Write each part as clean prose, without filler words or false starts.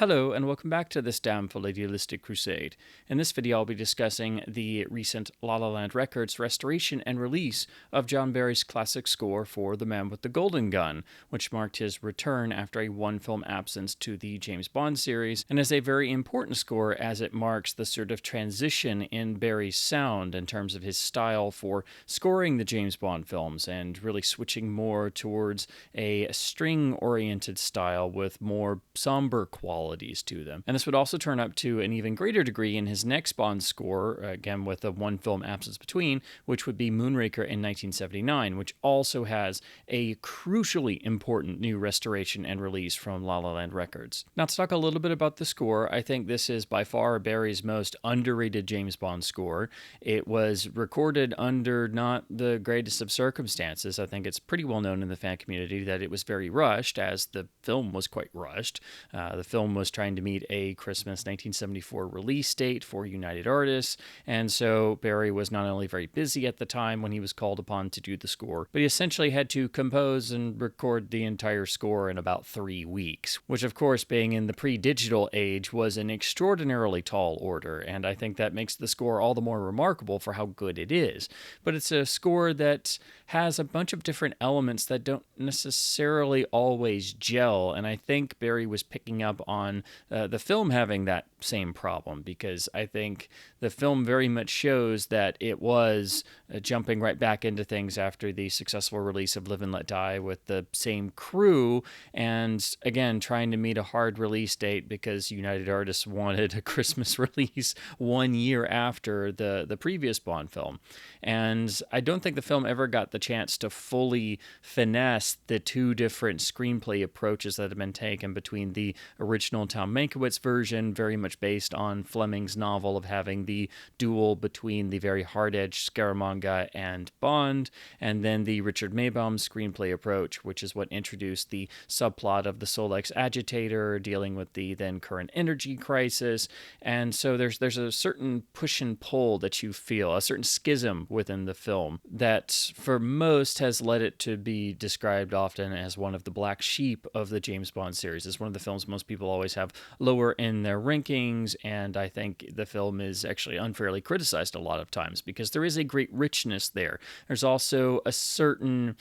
Hello, and welcome back to this damnful idealistic crusade. In this video, I'll be discussing the recent La La Land Records restoration and release of John Barry's classic score for The Man with the Golden Gun, which marked his return after a one-film absence to the James Bond series, and is a very important score as it marks the sort of transition in Barry's sound in terms of his style for scoring the James Bond films, and really switching more towards a string-oriented style with more somber qualities to them. And this would also turn up to an even greater degree in his next Bond score, again with a one film absence between, which would be Moonraker in 1979, which also has a crucially important new restoration and release from La La Land Records. Now, to talk a little bit about the score, I think this is by far Barry's most underrated James Bond score. It was recorded under not the greatest of circumstances. I think it's pretty well known in the fan community that it was very rushed, as the film was quite rushed. The film was trying to meet a Christmas 1974 release date for United Artists, and so Barry was not only very busy at the time when he was called upon to do the score, but he essentially had to compose and record the entire score in about 3 weeks, which of course, being in the pre-digital age, was an extraordinarily tall order, and I think that makes the score all the more remarkable for how good it is. But it's a score that has a bunch of different elements that don't necessarily always gel, and I think Barry was picking up on the film having that same problem, because I think the film very much shows that it was jumping right back into things after the successful release of Live and Let Die with the same crew, and again trying to meet a hard release date because United Artists wanted a Christmas release 1 year after the previous Bond film. And I don't think the film ever got the chance to fully finesse the two different screenplay approaches that have been taken between the original Tom Mankiewicz version, very much based on Fleming's novel of having the duel between the very hard-edged Scaramanga and Bond, and then the Richard Maybaum screenplay approach, which is what introduced the subplot of the Solex agitator dealing with the then current energy crisis. And so there's a certain push and pull that you feel, a certain schism within the film that for most has led it to be described often as one of the black sheep of the James Bond series. It's one of the films most people always have lower in their rankings, and I think the film is actually unfairly criticized a lot of times because there is a great richness there. There's also a certain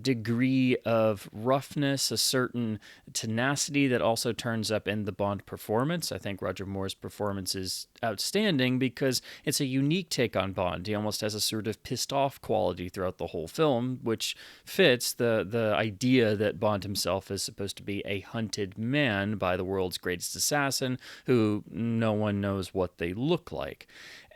degree of roughness, a certain tenacity that also turns up in the Bond performance. I think Roger Moore's performance is outstanding because it's a unique take on Bond. He almost has a sort of pissed off quality throughout the whole film, which fits the idea that Bond himself is supposed to be a hunted man by the world's greatest assassin who no one knows what they look like.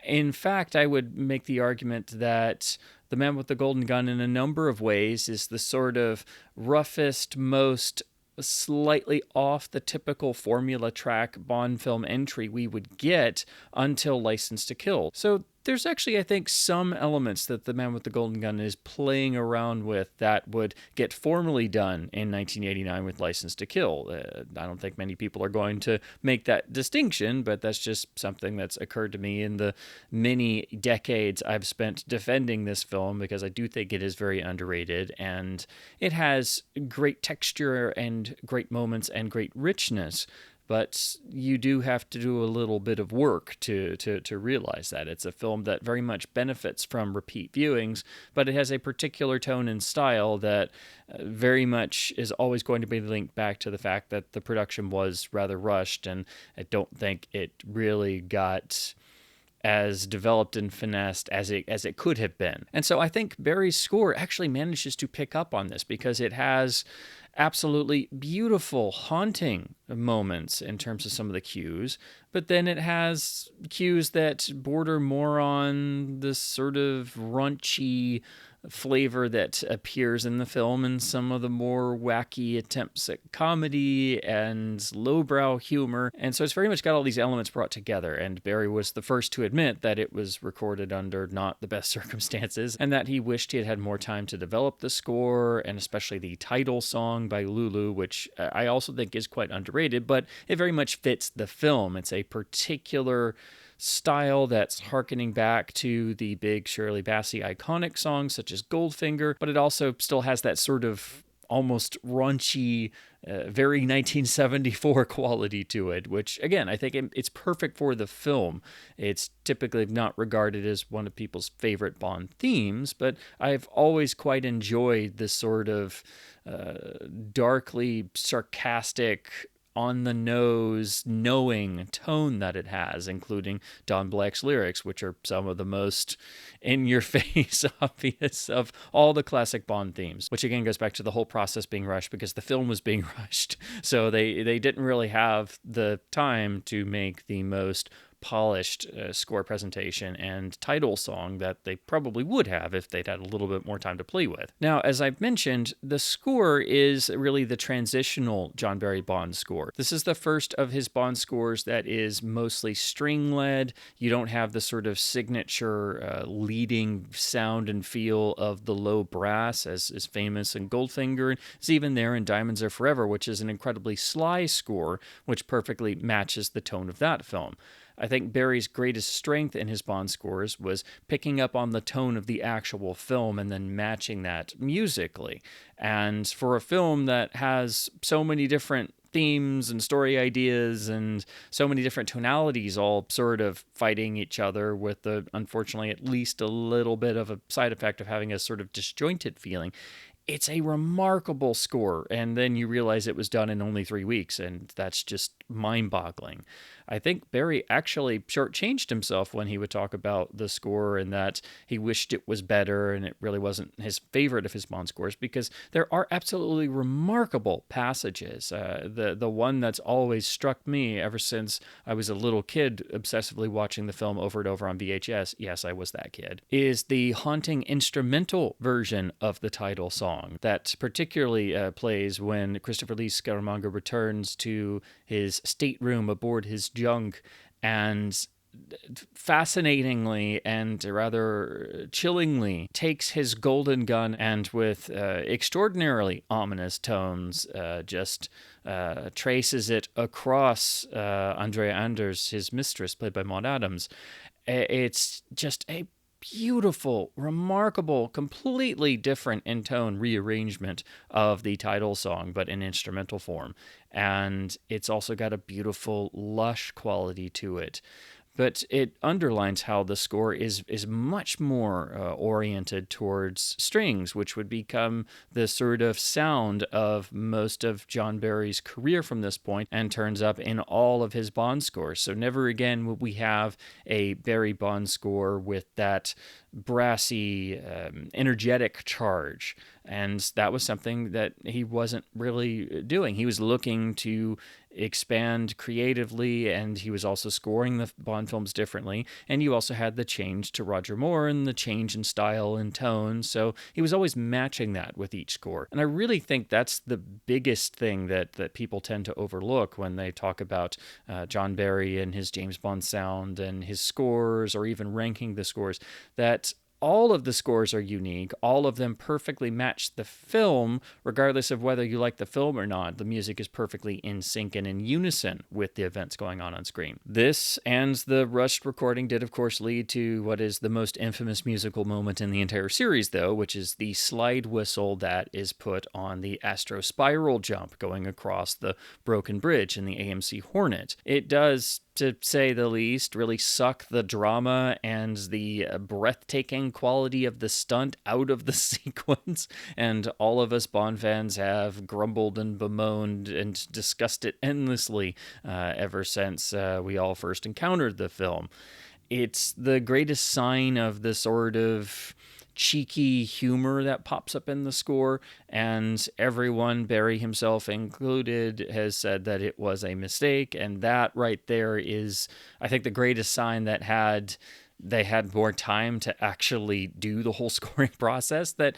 In fact, I would make the argument that The Man with the Golden Gun in a number of ways is the sort of roughest, most slightly off the typical formula track Bond film entry we would get until License to Kill. So there's actually, I think, some elements that The Man with the Golden Gun is playing around with that would get formally done in 1989 with License to Kill. I don't think many people are going to make that distinction, but that's just something that's occurred to me in the many decades I've spent defending this film, because I do think it is very underrated, and it has great texture and great moments and great richness. But you do have to do a little bit of work to realize that. It's a film that very much benefits from repeat viewings, but it has a particular tone and style that very much is always going to be linked back to the fact that the production was rather rushed, and I don't think it really got as developed and finessed as it could have been. And so I think Barry's score actually manages to pick up on this, because it has absolutely beautiful, haunting moments in terms of some of the cues, but then it has cues that border more on this sort of raunchy flavor that appears in the film in some of the more wacky attempts at comedy and lowbrow humor. And so it's very much got all these elements brought together, and Barry was the first to admit that it was recorded under not the best circumstances, and that he wished he had had more time to develop the score, and especially the title song by Lulu, which I also think is quite underrated, but it very much fits the film. It's a particular style that's harkening back to the big Shirley Bassey iconic songs such as Goldfinger, but it also still has that sort of almost raunchy, very 1974 quality to it, which, again, I think it's perfect for the film. It's typically not regarded as one of people's favorite Bond themes, but I've always quite enjoyed this sort of darkly sarcastic, on the nose, knowing tone that it has, including Don Black's lyrics, which are some of the most in your face obvious of all the classic Bond themes, which again goes back to the whole process being rushed because the film was being rushed. So they didn't really have the time to make the most polished score presentation and title song that they probably would have if they'd had a little bit more time to play with. Now, as I've mentioned, the score is really the transitional John Barry Bond score. This is the first of his Bond scores that is mostly string-led. You don't have the sort of signature leading sound and feel of the low brass as is famous in Goldfinger. It's even there in Diamonds Are Forever, which is an incredibly sly score, which perfectly matches the tone of that film. I think Barry's greatest strength in his Bond scores was picking up on the tone of the actual film and then matching that musically. And for a film that has so many different themes and story ideas and so many different tonalities all sort of fighting each other with the, unfortunately, at least a little bit of a side effect of having a sort of disjointed feeling, it's a remarkable score, and then you realize it was done in only 3 weeks, and that's just mind-boggling. I think Barry actually shortchanged himself when he would talk about the score and that he wished it was better and it really wasn't his favorite of his Bond scores, because there are absolutely remarkable passages. The one that's always struck me ever since I was a little kid obsessively watching the film over and over on VHS, yes, I was that kid, is the haunting instrumental version of the title song that particularly plays when Christopher Lee Scaramanga returns to his stateroom aboard his junk and fascinatingly and rather chillingly takes his golden gun and with extraordinarily ominous tones just traces it across Andrea Anders, his mistress, played by Maud Adams. It's just a beautiful, remarkable, completely different in tone rearrangement of the title song, but in instrumental form. And it's also got a beautiful, lush quality to it. But it underlines how the score is much more oriented towards strings, which would become the sort of sound of most of John Barry's career from this point and turns up in all of his Bond scores. So never again would we have a Barry Bond score with that brassy, energetic charge. And that was something that he wasn't really doing. He was looking to expand creatively, and he was also scoring the Bond films differently. And you also had the change to Roger Moore and the change in style and tone. So he was always matching that with each score. And I really think that's the biggest thing that people tend to overlook when they talk about John Barry and his James Bond sound and his scores, or even ranking the scores, that all of the scores are unique. All of them perfectly match the film, regardless of whether you like the film or not. The music is perfectly in sync and in unison with the events going on screen. This and the rushed recording did, of course, lead to what is the most infamous musical moment in the entire series, though, which is the slide whistle that is put on the Astro Spiral jump going across the broken bridge in the AMC Hornet. It does, to say the least, really suck the drama and the breathtaking quality of the stunt out of the sequence, and all of us Bond fans have grumbled and bemoaned and discussed it endlessly ever since we all first encountered the film. It's the greatest sign of the sort of cheeky humor that pops up in the score, and everyone, Barry himself included, has said that it was a mistake, and that right there is, I think, the greatest sign that they had more time to actually do the whole scoring process. That,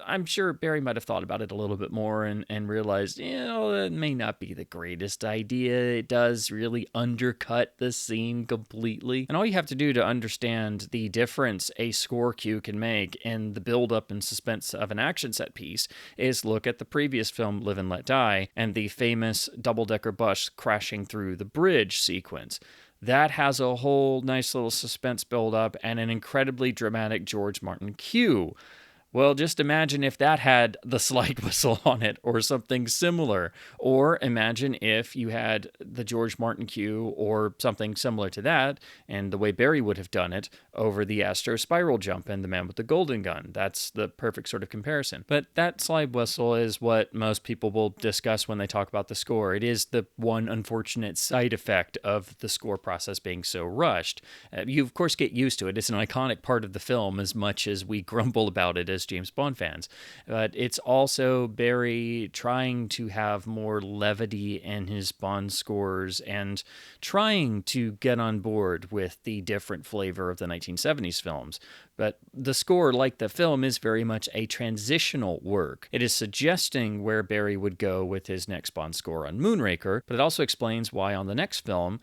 I'm sure Barry might have thought about it a little bit more and realized, it may not be the greatest idea. It does really undercut the scene completely. And all you have to do to understand the difference a score cue can make in the build-up and suspense of an action set piece is look at the previous film, Live and Let Die, and the famous double-decker bus crashing through the bridge sequence. That has a whole nice little suspense build-up and an incredibly dramatic George Martin cue. Well, just imagine if that had the slide whistle on it or something similar. Or imagine if you had the George Martin cue or something similar to that, and the way Barry would have done it over the Astro Spiral Jump and the Man with the Golden Gun. That's the perfect sort of comparison. But that slide whistle is what most people will discuss when they talk about the score. It is the one unfortunate side effect of the score process being so rushed. You, of course, get used to it. It's an iconic part of the film as much as we grumble about it as James Bond fans. But it's also Barry trying to have more levity in his Bond scores and trying to get on board with the different flavor of the 1970s films. But the score, like the film, is very much a transitional work. It is suggesting where Barry would go with his next Bond score on Moonraker, but it also explains why on the next film,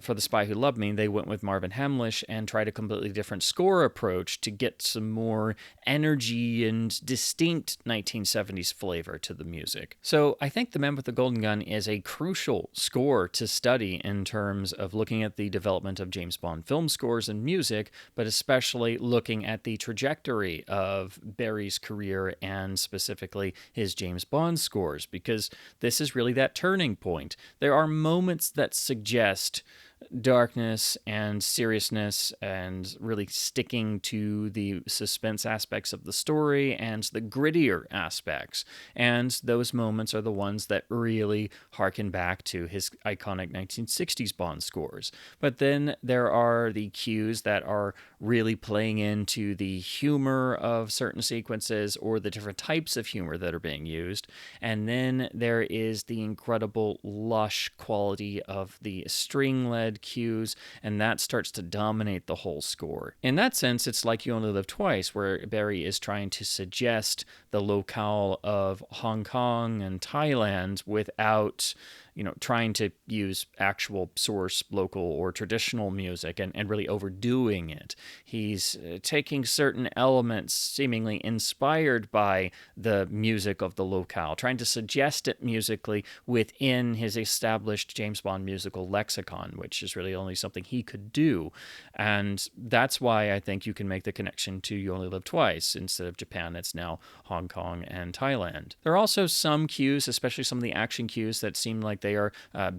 for The Spy Who Loved Me, they went with Marvin Hamlisch and tried a completely different score approach to get some more energy and distinct 1970s flavor to the music. So I think The Man with the Golden Gun is a crucial score to study in terms of looking at the development of James Bond film scores and music, but especially looking at the trajectory of Barry's career and specifically his James Bond scores, because this is really that turning point. There are moments that suggest darkness and seriousness and really sticking to the suspense aspects of the story and the grittier aspects. And those moments are the ones that really harken back to his iconic 1960s Bond scores. But then there are the cues that are really playing into the humor of certain sequences or the different types of humor that are being used. And then there is the incredible lush quality of the string-led cues, and that starts to dominate the whole score. In that sense, it's like You Only Live Twice, where Barry is trying to suggest the locale of Hong Kong and Thailand without trying to use actual source, local, or traditional music and really overdoing it. He's taking certain elements seemingly inspired by the music of the locale, trying to suggest it musically within his established James Bond musical lexicon, which is really only something he could do. And that's why I think you can make the connection to You Only Live Twice. Instead of Japan, it's now Hong Kong and Thailand. There are also some cues, especially some of the action cues, that seem like they are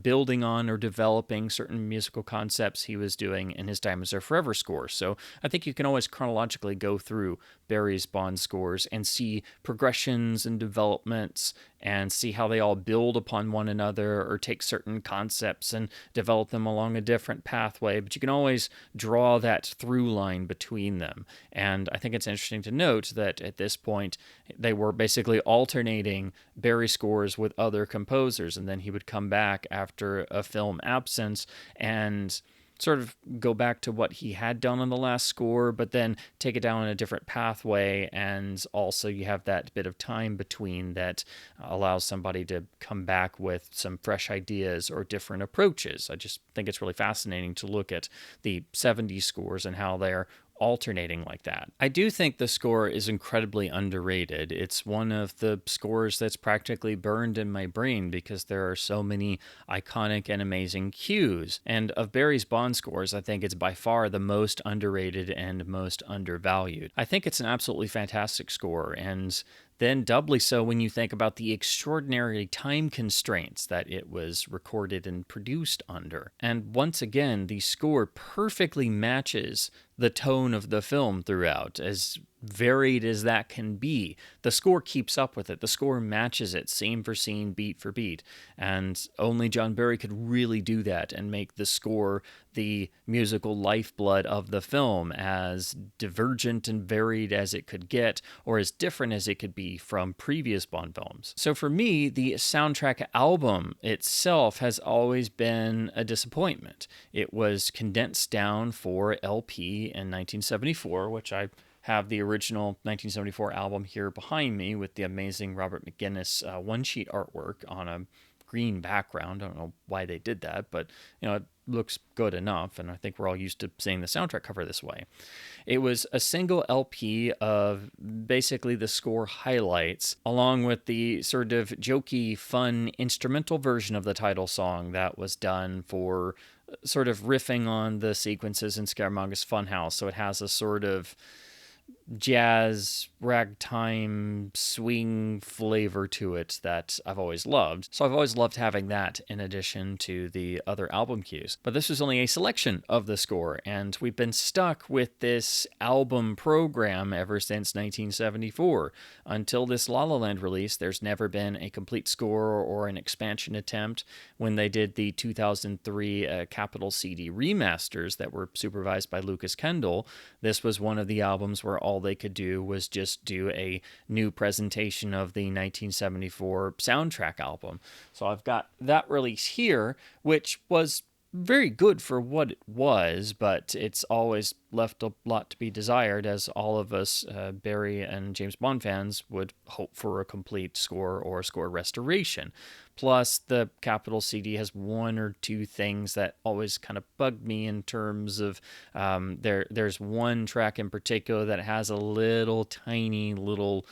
building on or developing certain musical concepts he was doing in his Diamonds Are Forever score. So I think you can always chronologically go through Barry's Bond scores and see progressions and developments and see how they all build upon one another or take certain concepts and develop them along a different pathway. But you can always draw that through line between them. And I think it's interesting to note that at this point, they were basically alternating Barry scores with other composers, and then he would come back after a film absence and sort of go back to what he had done on the last score, but then take it down in a different pathway. And also you have that bit of time between that allows somebody to come back with some fresh ideas or different approaches. I just think it's really fascinating to look at the 70s scores and how they're alternating like that. I do think the score is incredibly underrated. It's one of the scores that's practically burned in my brain because there are so many iconic and amazing cues. And of Barry's Bond scores, I think it's by far the most underrated and most undervalued. I think it's an absolutely fantastic score, and then doubly so when you think about the extraordinary time constraints that it was recorded and produced under. And once again, the score perfectly matches the tone of the film throughout, as varied as that can be. The score keeps up with it. The score matches it, scene for scene, beat for beat. And only John Barry could really do that and make the score the musical lifeblood of the film, as divergent and varied as it could get, or as different as it could be from previous Bond films. So for me, the soundtrack album itself has always been a disappointment. It was condensed down for LP in 1974, which I have the original 1974 album here behind me with the amazing Robert McGuinness one-sheet artwork on a green background. I don't know why they did that, but it looks good enough, and I think we're all used to seeing the soundtrack cover this way. It was a single LP of basically the score highlights, along with the sort of jokey, fun instrumental version of the title song that was done for sort of riffing on the sequences in Scaramouche's Funhouse. So it has a sort of jazz, ragtime, swing flavor to it that I've always loved. So I've always loved having that in addition to the other album cues. But this was only a selection of the score, and we've been stuck with this album program ever since 1974. Until this La La Land release, there's never been a complete score or an expansion attempt. When they did the 2003 Capitol CD remasters that were supervised by Lucas Kendall, this was one of the albums where all they could do was just do a new presentation of the 1974 soundtrack album. So I've got that release here, which was very good for what it was, but it's always left a lot to be desired, as all of us Barry and James Bond fans would hope for a complete score or score restoration. Plus, the Capitol CD has one or two things that always kind of bug me in terms of there's one track in particular that has a little tiny little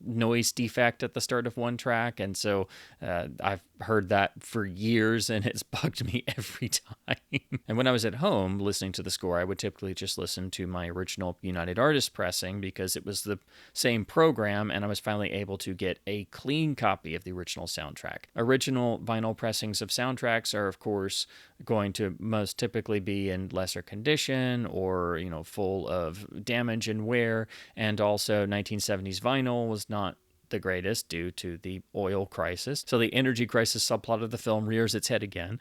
noise defect at the start of one track, and so I've heard that for years, and it's bugged me every time. And when I was at home listening to the score, I would typically just listen to my original United Artists pressing because it was the same program, and I was finally able to get a clean copy of the original soundtrack. Original vinyl pressings of soundtracks are, of course, going to most typically be in lesser condition or, full of damage and wear. And also 1970s vinyl was not the greatest due to the oil crisis. So the energy crisis subplot of the film rears its head again.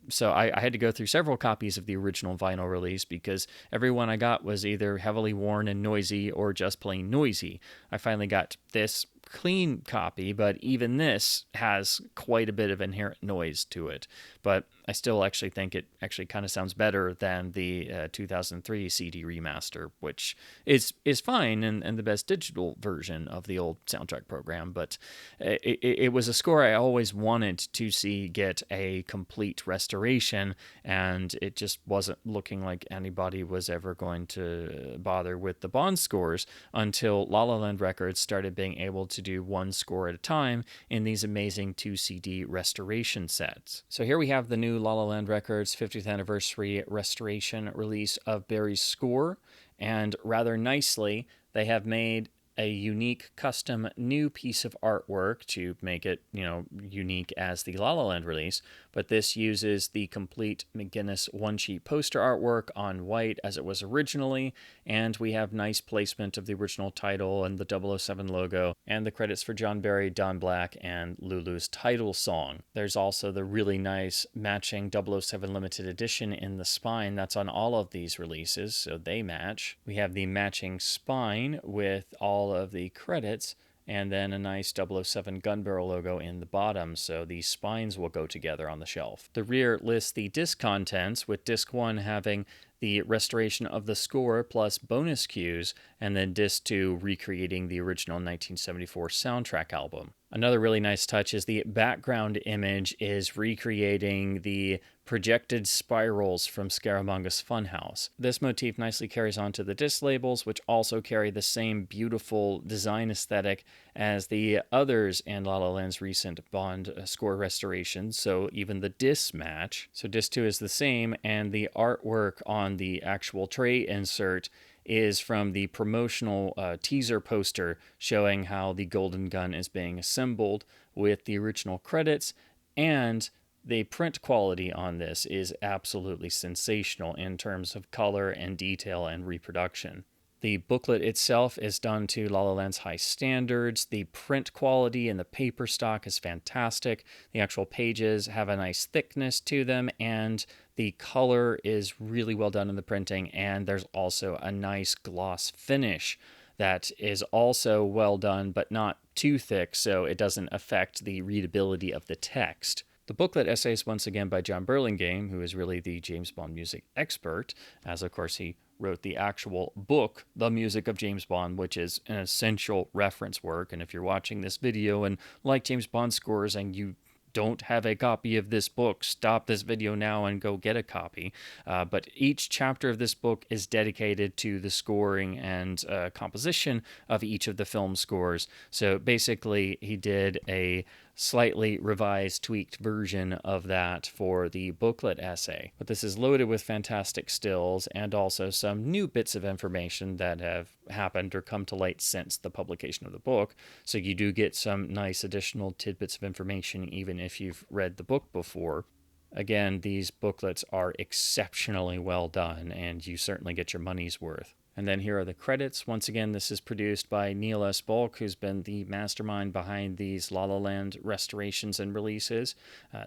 So I had to go through several copies of the original vinyl release because every one I got was either heavily worn and noisy or just plain noisy. I finally got this clean copy, but even this has quite a bit of inherent noise to it. But I still actually think it actually kind of sounds better than the 2003 CD remaster, which is fine and the best digital version of the old soundtrack program. But it was a score I always wanted to see get a complete restoration, and it just wasn't looking like anybody was ever going to bother with the Bond scores until La La Land Records started being able to do one score at a time in these amazing 2 CD restoration sets. So here we have the new La La Land Records 50th anniversary restoration release of Barry's score, and rather nicely, they have made a unique custom new piece of artwork to make it, unique as the La La Land release, but this uses the complete McGuinness one-sheet poster artwork on white as it was originally, and we have nice placement of the original title and the 007 logo, and the credits for John Barry, Don Black, and Lulu's title song. There's also the really nice matching 007 limited edition in the spine that's on all of these releases, so they match. We have the matching spine with all of the credits, and then a nice 007 gun barrel logo in the bottom, so these spines will go together on the shelf. The rear lists the disc contents, with disc 1 having the restoration of the score plus bonus cues, and then disc 2 recreating the original 1974 soundtrack album. Another really nice touch is the background image is recreating the projected spirals from Scaramanga's Funhouse. This motif nicely carries on to the disc labels, which also carry the same beautiful design aesthetic as the others in La La Land's recent Bond score restorations, so even the discs match. So disc 2 is the same, and the artwork on the actual tray insert is from the promotional teaser poster showing how the Golden Gun is being assembled with the original credits, and the print quality on this is absolutely sensational in terms of color and detail and reproduction. The booklet itself is done to La La Land's high standards. The print quality and the paper stock is fantastic. The actual pages have a nice thickness to them, and the color is really well done in the printing, and there's also a nice gloss finish that is also well done, but not too thick, so it doesn't affect the readability of the text. The booklet essay is once again by John Burlingame, who is really the James Bond music expert, as of course he wrote the actual book, The Music of James Bond, which is an essential reference work. And if you're watching this video and like James Bond scores and you don't have a copy of this book, stop this video now and go get a copy. But each chapter of this book is dedicated to the scoring and composition of each of the film scores. So basically, he did a slightly revised, tweaked version of that for the booklet essay. But this is loaded with fantastic stills and also some new bits of information that have happened or come to light since the publication of the book. So you do get some nice additional tidbits of information even if you've read the book before. Again, these booklets are exceptionally well done, and you certainly get your money's worth. And then here are the credits. Once again, this is produced by Neil S. Bulk, who's been the mastermind behind these La La Land restorations and releases.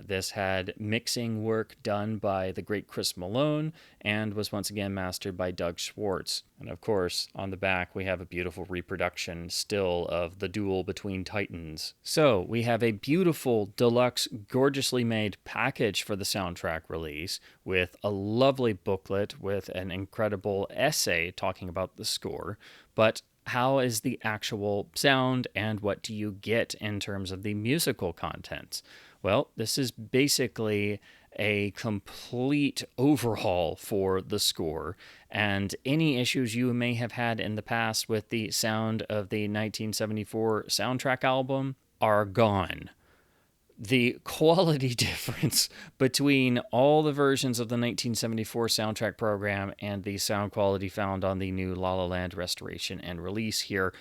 This had mixing work done by the great Chris Malone and was once again mastered by Doug Schwartz. And of course, on the back, we have a beautiful reproduction still of the duel between Titans. So we have a beautiful, deluxe, gorgeously made package for the soundtrack release with a lovely booklet with an incredible essay talking about the score. But how is the actual sound and what do you get in terms of the musical contents? Well, this is basically a complete overhaul for the score, and any issues you may have had in the past with the sound of the 1974 soundtrack album are gone. The quality difference between all the versions of the 1974 soundtrack program and the sound quality found on the new La La Land restoration and release here,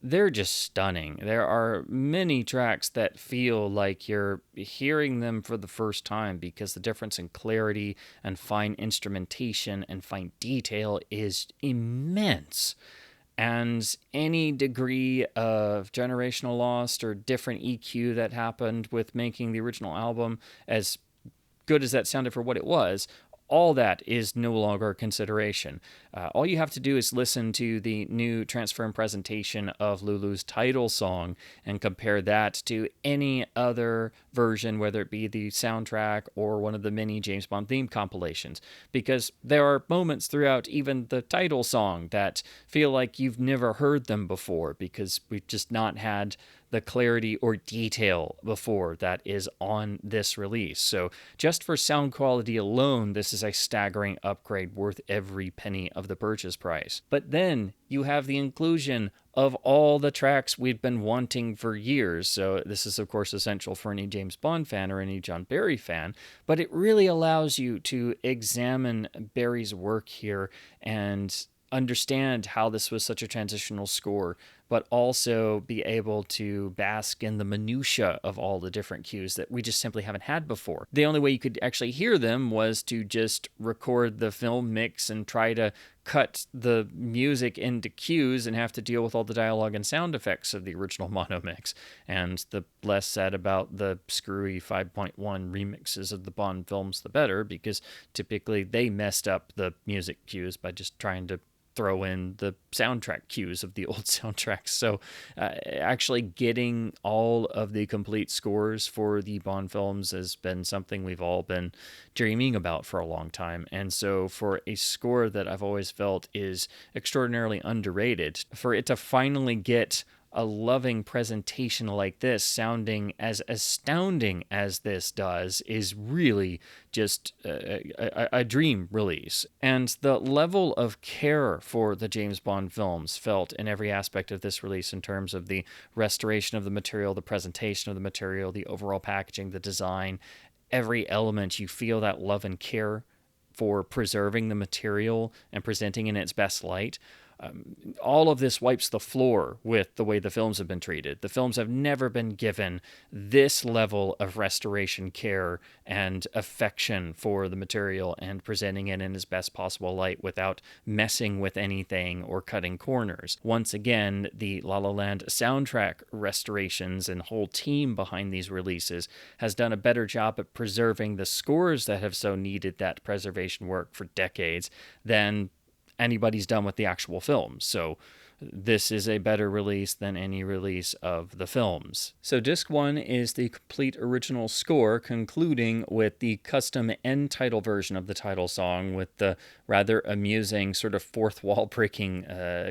they're just stunning. There are many tracks that feel like you're hearing them for the first time because the difference in clarity and fine instrumentation and fine detail is immense. And any degree of generational loss or different EQ that happened with making the original album, as good as that sounded for what it was, all that is no longer a consideration. All you have to do is listen to the new transfer and presentation of Lulu's title song and compare that to any other version, whether it be the soundtrack or one of the many James Bond theme compilations, because there are moments throughout even the title song that feel like you've never heard them before because we've just not had the clarity or detail before that is on this release. So just for sound quality alone, this is a staggering upgrade worth every penny of the purchase price. But then you have the inclusion of all the tracks we've been wanting for years. So this is, of course, essential for any James Bond fan or any John Barry fan, but it really allows you to examine Barry's work here and understand how this was such a transitional score, but also be able to bask in the minutia of all the different cues that we just simply haven't had before. The only way you could actually hear them was to just record the film mix and try to cut the music into cues and have to deal with all the dialogue and sound effects of the original mono mix. And the less said about the screwy 5.1 remixes of the Bond films, the better, because typically they messed up the music cues by just trying to throw in the soundtrack cues of the old soundtracks. So actually getting all of the complete scores for the Bond films has been something we've all been dreaming about for a long time. And so for a score that I've always felt is extraordinarily underrated, for it to finally get a loving presentation like this, sounding as astounding as this does, is really just a dream release. And the level of care for the James Bond films felt in every aspect of this release in terms of the restoration of the material, the presentation of the material, the overall packaging, the design, every element, you feel that love and care for preserving the material and presenting in its best light. All of this wipes the floor with the way the films have been treated. The films have never been given this level of restoration care and affection for the material and presenting it in its best possible light without messing with anything or cutting corners. Once again, the La La Land soundtrack restorations and whole team behind these releases has done a better job at preserving the scores that have so needed that preservation work for decades than anybody's done with the actual films. So this is a better release than any release of the films. So disc 1 is the complete original score, concluding with the custom end title version of the title song with the rather amusing sort of fourth wall breaking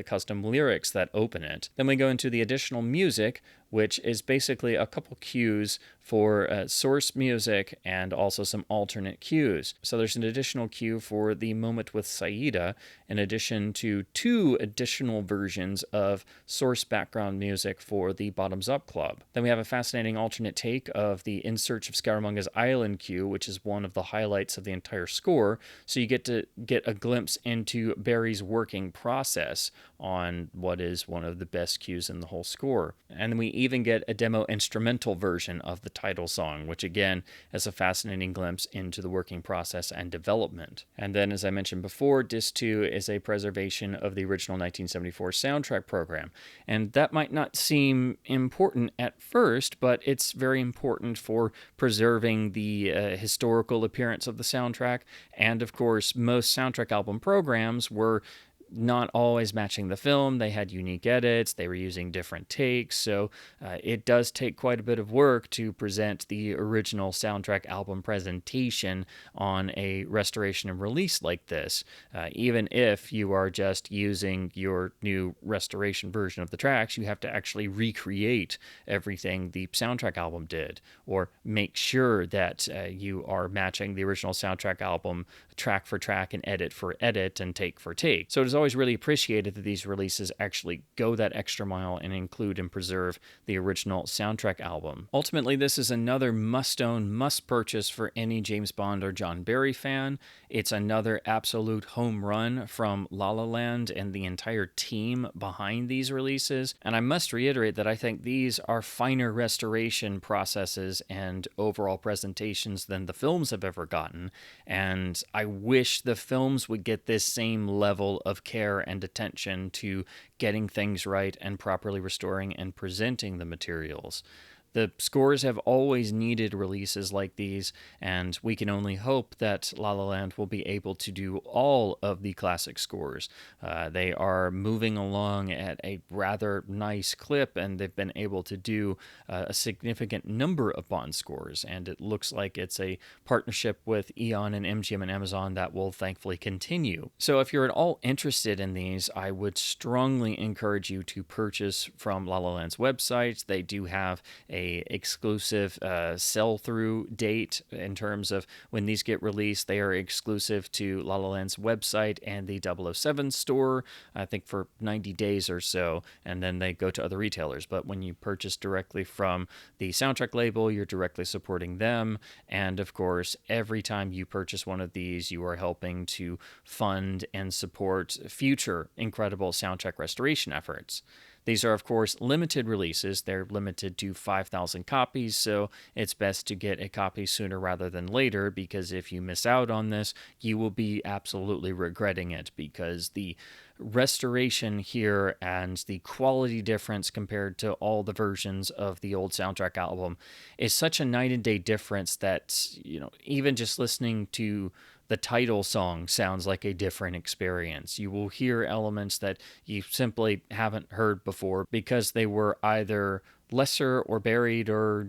custom lyrics that open it. Then we go into the additional music which is basically a couple cues for source music and also some alternate cues. So there's an additional cue for the moment with Saida, in addition to 2 additional versions of source background music for the Bottoms Up Club. Then we have a fascinating alternate take of the In Search of Scaramanga's Island cue, which is one of the highlights of the entire score. So you get to get a glimpse into Barry's working process on what is one of the best cues in the whole score. And then we even get a demo instrumental version of the title song, which again is a fascinating glimpse into the working process and development. And then, as I mentioned before, Disc 2 is a preservation of the original 1974 soundtrack program. And that might not seem important at first, but it's very important for preserving the historical appearance of the soundtrack. And of course, most soundtrack album programs were not always matching the film. They had unique edits, they were using different takes, so it does take quite a bit of work to present the original soundtrack album presentation on a restoration and release like this, even if you are just using your new restoration version of the tracks. You have to actually recreate everything the soundtrack album did, or make sure that you are matching the original soundtrack album track for track and edit for edit and take for take. So it is always really appreciated that these releases actually go that extra mile and include and preserve the original soundtrack album. Ultimately, this is another must-own, must-purchase for any James Bond or John Barry fan. It's another absolute home run from La La Land and the entire team behind these releases. And I must reiterate that I think these are finer restoration processes and overall presentations than the films have ever gotten. And I wish the films would get this same level of care and attention to getting things right and properly restoring and presenting the materials. The scores have always needed releases like these, and we can only hope that La La Land will be able to do all of the classic scores. They are moving along at a rather nice clip, and they've been able to do a significant number of Bond scores, and it looks like it's a partnership with Eon and MGM and Amazon that will thankfully continue. So if you're at all interested in these, I would strongly encourage you to purchase from La La Land's website. They do have a exclusive sell-through date in terms of when these get released. They are exclusive to La La Land's website and the 007 store, I think for 90 days or so, and then they go to other retailers. But when you purchase directly from the soundtrack label, you're directly supporting them. And of course, every time you purchase one of these, you are helping to fund and support future incredible soundtrack restoration efforts. These are, of course, limited releases. They're limited to 5,000 copies, so it's best to get a copy sooner rather than later, because if you miss out on this, you will be absolutely regretting it, because the restoration here and the quality difference compared to all the versions of the old soundtrack album is such a night and day difference that, even just listening to the title song sounds like a different experience. You will hear elements that you simply haven't heard before because they were either lesser or buried or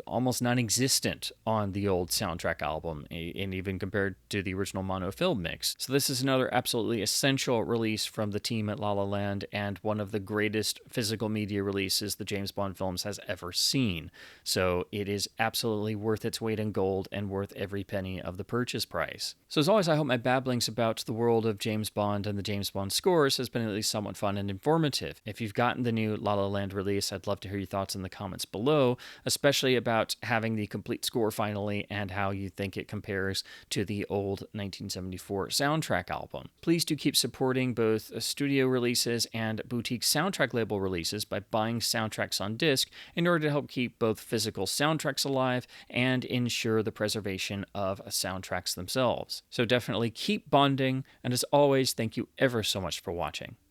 almost non-existent on the old soundtrack album, and even compared to the original mono film mix. So this is another absolutely essential release from the team at La La Land, and one of the greatest physical media releases the James Bond films has ever seen. So it is absolutely worth its weight in gold and worth every penny of the purchase price. So as always, I hope my babblings about the world of James Bond and the James Bond scores has been at least somewhat fun and informative. If you've gotten the new La La Land release, I'd love to hear your thoughts in the comments below, especially about having the complete score finally and how you think it compares to the old 1974 soundtrack album. Please do keep supporting both studio releases and boutique soundtrack label releases by buying soundtracks on disc in order to help keep both physical soundtracks alive and ensure the preservation of soundtracks themselves. So definitely keep bonding, and as always, thank you ever so much for watching.